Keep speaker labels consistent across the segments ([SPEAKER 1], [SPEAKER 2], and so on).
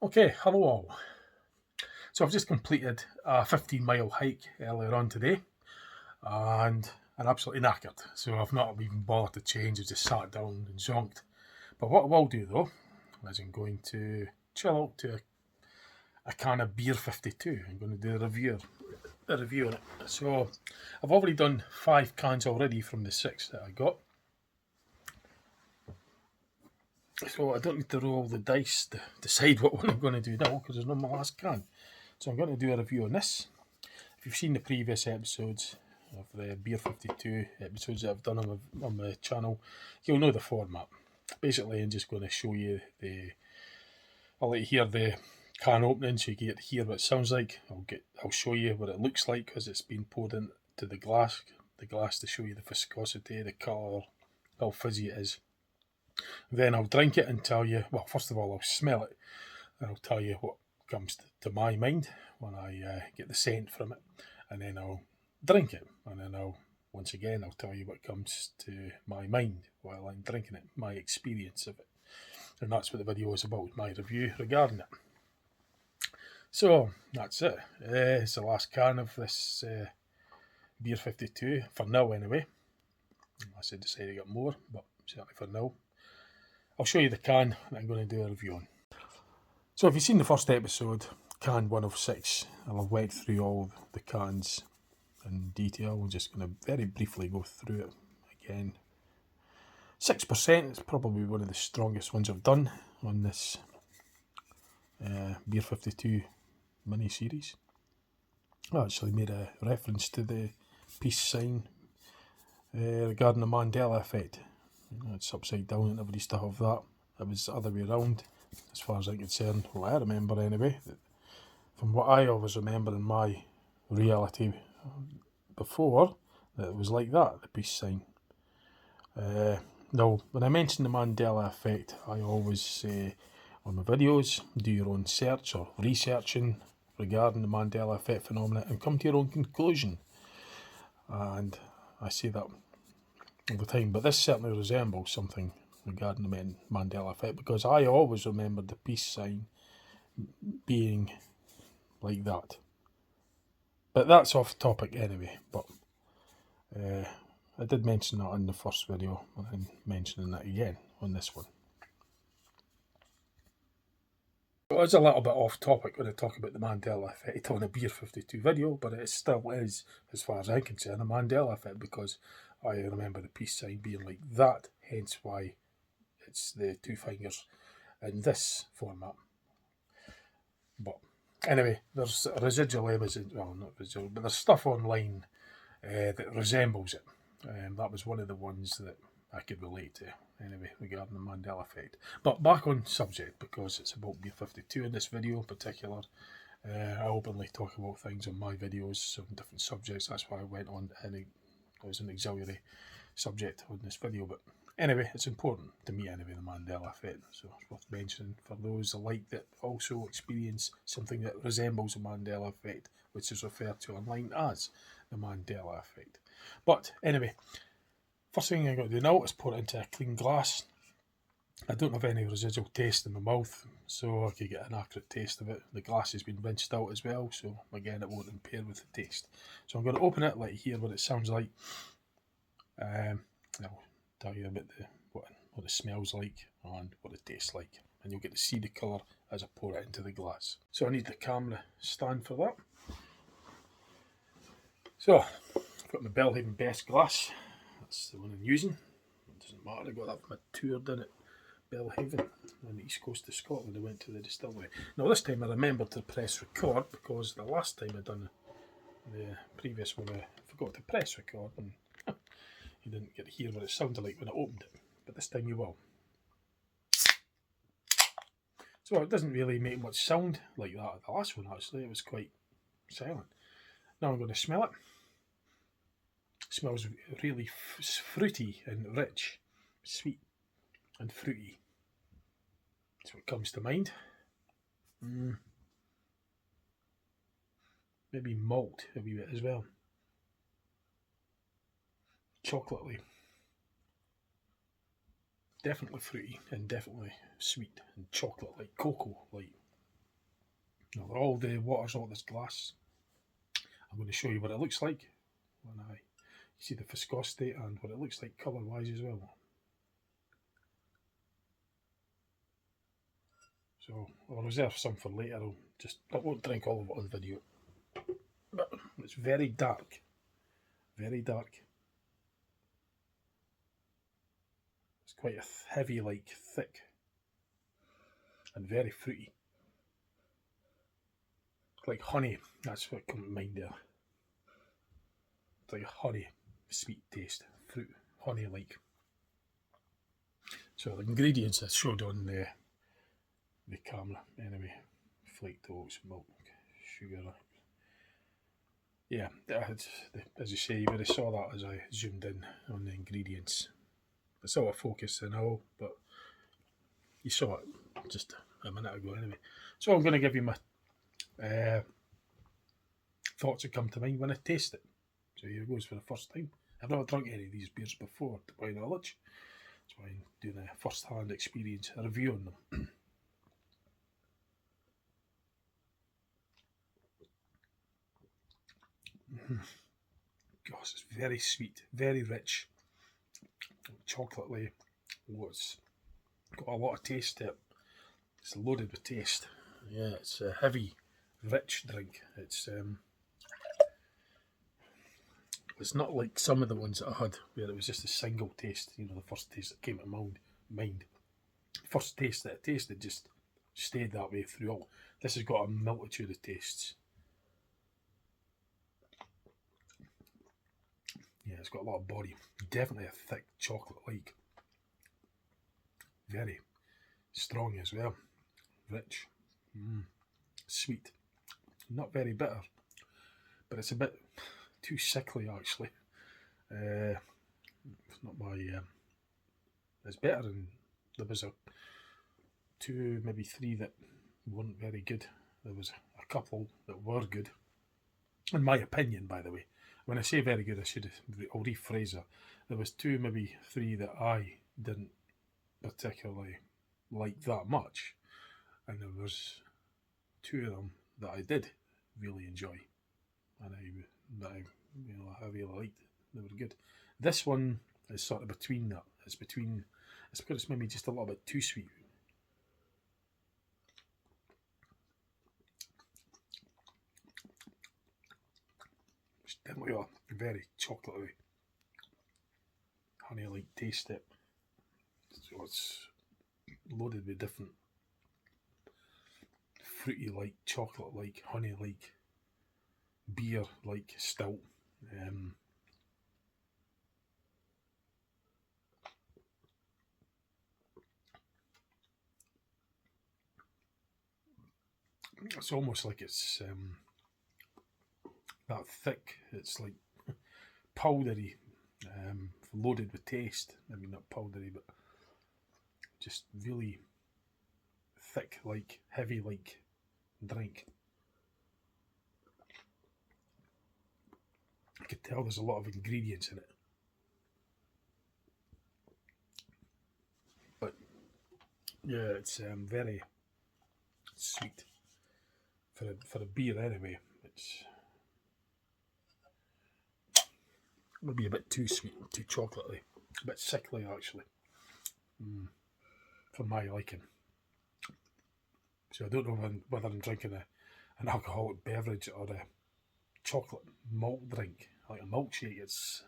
[SPEAKER 1] Okay, hello all. So I've just completed a 15-mile hike earlier on today and I'm absolutely knackered. So I've not even bothered to change, I just sat down and zonked. But what I will do though, is I'm going to chill out to a can of beer 52. I'm going to do a review on it. So I've already done 5 cans already from the 6 that I got. So I don't need to roll the dice to decide what one I'm going to do now because there's no my last can. So I'm going to do a review on this. If you've seen the previous episodes of the Beer 52 episodes that I've done on my channel, you'll know the format. Basically, I'm just going to show you I'll let you hear the can opening so you get to hear what it sounds like. I'll show you what it looks like because it's been poured into the glass to show you the viscosity, the colour, how fizzy it is. Then I'll drink it and tell you, well, first of all, I'll smell it and I'll tell you what comes to my mind when I get the scent from it, and then I'll drink it, and then I'll tell you what comes to my mind while I'm drinking it, my experience of it, and that's what the video is about, my review regarding it. So that's it. It's the last can of this Beer 52 for now anyway, unless I decide to get more, but certainly for now. I'll show you the can that I'm going to do a review on. So if you've seen the first episode, can 1 of 6, and I've went through all the cans in detail. I'm just going to very briefly go through it again. 6% is probably one of the strongest ones I've done on this Beer 52 mini-series. I actually made a reference to the peace sign regarding the Mandela effect. It's upside down, it never used to have that. It was the other way around, as far as I'm concerned. Well, I remember anyway. From what I always remember in my reality before, that it was like that, the peace sign. Now, when I mention the Mandela effect, I always say on my videos, do your own search or researching regarding the Mandela effect phenomena and come to your own conclusion. And I say that all the time, but this certainly resembles something regarding the Mandela effect, because I always remember the peace sign being like that. But that's off topic anyway, but I did mention that in the first video, and I'm mentioning that again on this one. It was a little bit off topic when I talk about the Mandela effect on a Beer 52 video, but it still is, as far as I'm concerned, a Mandela effect, because I remember the peace sign being like that, hence why it's the 2 fingers in this format. But anyway, there's residual evidence, well, not residual, but there's stuff online that resembles it. That was one of the ones that I could relate to, anyway, regarding the Mandela effect. But back on subject, because it's about Beer 52 in this video in particular. I openly talk about things on my videos on different subjects. That's why I went on, and it was an auxiliary subject on this video. But anyway, it's important to me anyway, the Mandela effect. So it's worth mentioning for those alike that also experience something that resembles the Mandela effect, which is referred to online as the Mandela effect. But anyway, first thing I'm going to do now is pour it into a clean glass. I don't have any residual taste in my mouth, so I could get an accurate taste of it. The glass has been rinsed out as well, so again it won't impair with the taste. So I'm going to open it, let you hear what it sounds like. I'll tell you about what it smells like and what it tastes like, and you'll get to see the colour as I pour it into the glass. So I need the camera stand for that. So I've got my Belhaven Best glass. That's the one I'm using. It doesn't matter, I got that from a tour done at Belhaven on the east coast of Scotland. I went to the distillery. Now this time I remembered to press record, because the last time I done the previous one I forgot to press record and you didn't get to hear what it sounded like when I opened it, but this time you will. So it doesn't really make much sound like that. The last one actually, it was quite silent. Now I'm going to smell it. It smells really fruity and rich, sweet and fruity. That's what comes to mind. Maybe malt a wee bit as well. Chocolatey. Definitely fruity and definitely sweet and chocolate, like cocoa, like Now, all the water's out of this glass. I'm going to show you what it looks like when I see the viscosity and what it looks like colour wise as well. So I'll reserve some for later. I won't drink all of it on video. But it's very dark. Very dark. It's quite a heavy, like thick, and very fruity. Like honey, that's what comes to mind there. It's like a honey, sweet taste, fruit, honey like. So the ingredients I showed on the camera, anyway, flaked oats, milk, sugar. Yeah, as you say, you would have saw that as I zoomed in on the ingredients. It's out of focus and all, but you saw it just a minute ago anyway. So I'm going to give you my thoughts that come to mind when I taste it. So here goes for the first time. I've never drunk any of these beers before, to my knowledge. That's why I'm doing a first-hand experience, a review on them. Gosh, it's very sweet, very rich, chocolatey. Oh, it's got a lot of taste to it. It's loaded with taste. Yeah, it's a heavy, rich drink. It's not like some of the ones that I had where it was just a single taste. You know, the first taste that came to mind. First taste that I tasted just stayed that way throughout. This has got a multitude of tastes. Yeah, it's got a lot of body. Definitely a thick chocolate like. Very strong as well. Rich. Sweet. Not very bitter. But it's a bit too sickly actually. It's not my... it's better than... There was two, maybe three that weren't very good. There was a couple that were good. In my opinion, by the way. When I say very good, I'll rephrase it. There was two, maybe three that I didn't particularly like that much. And there was two of them that I did really enjoy. And I really liked. They were good. This one is sort of between that. It's because it's maybe just a little bit too sweet. It's definitely a very chocolatey, honey-like taste to it. So it's loaded with different fruity-like, chocolate-like, honey-like, beer-like stout. It's almost like it's that thick. It's like powdery, loaded with taste. I mean, not powdery, but just really thick, like heavy, like drink. I could tell there's a lot of ingredients in it. But yeah, it's very sweet for a beer anyway. It's maybe a bit too sweet, too chocolatey, a bit sickly actually, for my liking. So I don't know whether I'm drinking an alcoholic beverage or a chocolate malt drink, like a milkshake. It's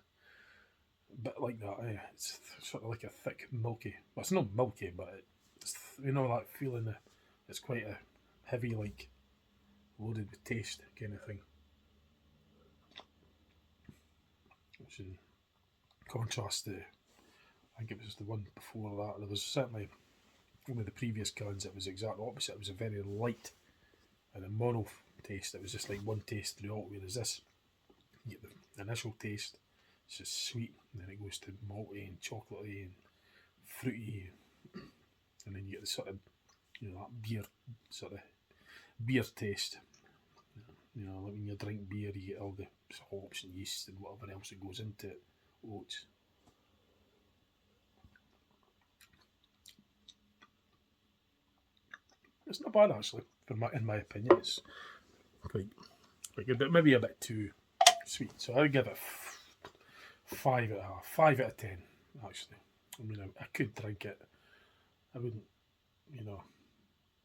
[SPEAKER 1] a bit like that. It's sort of like a thick, milky. Well, it's not milky, but it's that feeling that it's quite a heavy, like loaded with taste kind of thing. Which in contrast to, I think it was the one before that. There was certainly one of the previous cans. It was exactly opposite. It was a very light and a mono taste. It was just like one taste throughout. Whereas this, you get the initial taste. It's just sweet, and then it goes to malty and chocolatey and fruity, and then you get the sort of that beer taste. Like when you drink beer, you get all the hops and yeast and whatever else that goes into it, oats. It's not bad actually, in my opinion. It's quite good, but maybe a bit too sweet. So I would give it 5.5, 5 out of 10 actually. I mean, I could drink it. I wouldn't,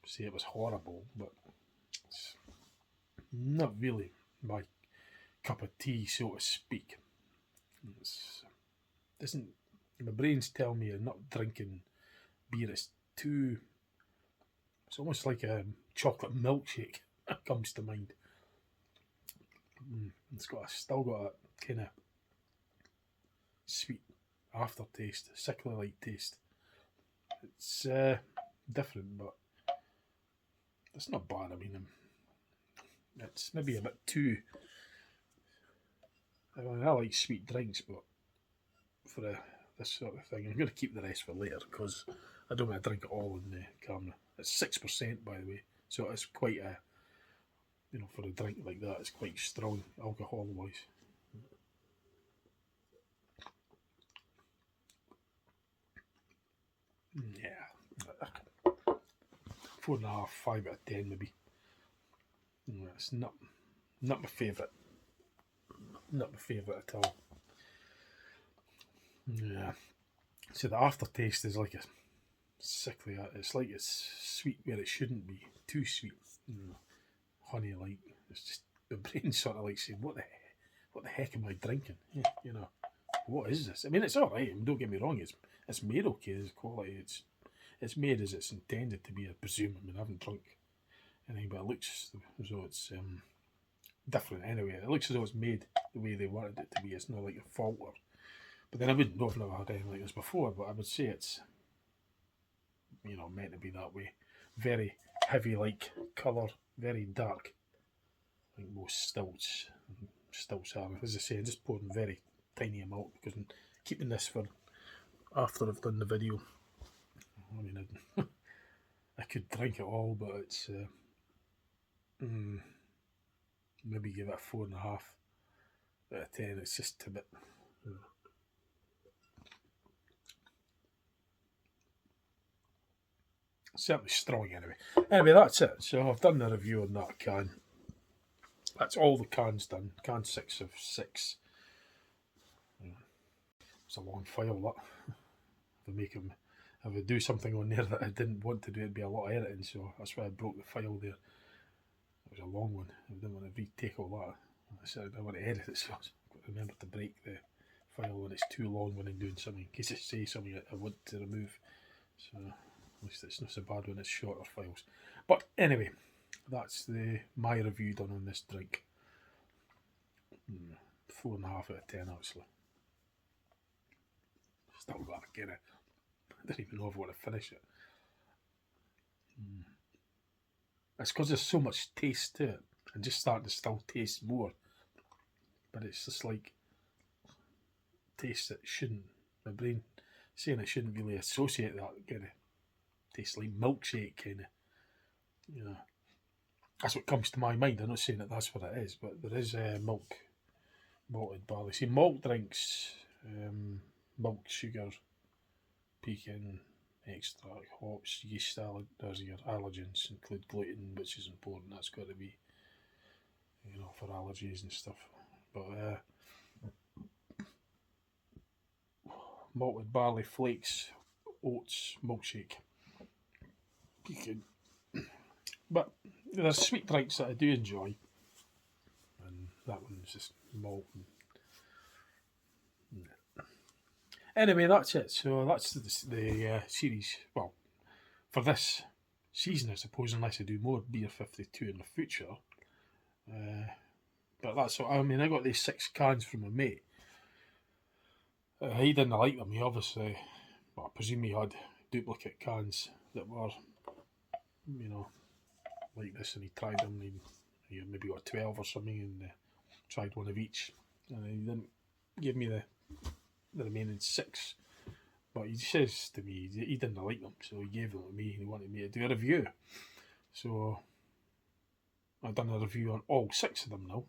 [SPEAKER 1] say it was horrible, but it's not really my cup of tea, so to speak. It's doesn't my brain's telling me I'm not drinking beer. It's too. It's almost like a chocolate milkshake that comes to mind. Still got a kind of sweet aftertaste, sickly like taste. It's different, but it's not bad. I mean, it's maybe a bit too. I like sweet drinks, but for this sort of thing, I'm going to keep the rest for later because I don't want to drink it all in the camera. It's 6%, by the way, so it's quite a, for a drink like that, it's quite strong alcohol-wise. Yeah, 4.5, 5 out of 10 maybe. It's not my favourite. Not my favourite at all. Yeah. So the aftertaste is like a sickly. It's like it's sweet where it shouldn't be. Too sweet. Honey like. It's just the brain sort of like saying, what the heck am I drinking? What is this? I mean, it's all right. I mean, don't get me wrong. It's made okay. It's quality. It's made as it's intended to be. I presume. I mean, I haven't drunk anything, but it looks as though it's different anyway. It looks as though it's made the way they wanted it to be. It's not like a fault or. But then I wouldn't know if I've never had anything like this before. But I would say it's meant to be that way. Very heavy like colour, very dark. Like most stouts are. As I say, I'm just pouring very tiny amount because I'm keeping this for after I've done the video. I mean, I could drink it all, but it's maybe give it a 4.5 out of 10. It's just a bit. Certainly strong anyway. Anyway, that's it. So I've done the review on that can. That's all the cans done. Can 6 of 6. It's a long file that. If I do something on there that I didn't want to do, it'd be a lot of editing, so that's why I broke the file there. It was a long one. I didn't want to retake all that. I said I didn't want to edit it, so I've got to remember to break the file when it's too long when I'm doing something, in case I say something I want to remove. So at least it's not so bad when it's shorter files. But anyway, that's my review done on this drink. 4.5 out of 10 actually. Still got to get it. I don't even know if I want to finish it. It's because there's so much taste to it. I'm just starting to still taste more. But it's just like taste that shouldn't. My brain saying I shouldn't really associate that kind of taste like milkshake kind of. That's what comes to my mind. I'm not saying that that's what it is, but there is malted barley. See, malt drinks, milk, sugar, pecan extract, hops, yeast, there's your allergens, include gluten, which is important. That's got to be, for allergies and stuff. But malted barley flakes, oats, milkshake, pecan. But there's sweet drinks that I do enjoy, and that one's just malt. Anyway, that's it. So that's the series. Well, for this season, I suppose, unless I do more Beer 52 in the future. But that's what I mean. I got these 6 cans from a mate. He didn't like them. He obviously, I presume he had duplicate cans that were, like this, and he tried them. And he maybe got 12 or something, and tried one of each. And he didn't give me the remaining 6, but he says to me he didn't like them, so he gave them to me. He wanted me to do a review, so I've done a review on all 6 of them now,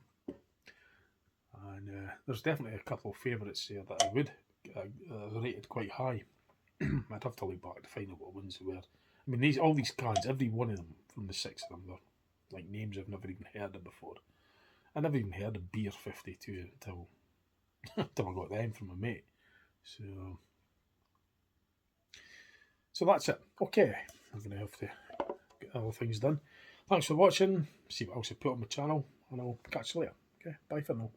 [SPEAKER 1] and there's definitely a couple of favourites there that I would rated quite high. I'd have to look back to find out what ones they were. I mean, all these cans, every one of them from the 6 of them. They're like names I've never even heard of before. I never even heard of Beer 52 until I got them from a mate. So that's it. Okay, I'm going to have to get other things done. Thanks for watching. See what else I put on my channel, and I'll catch you later. Okay, bye for now.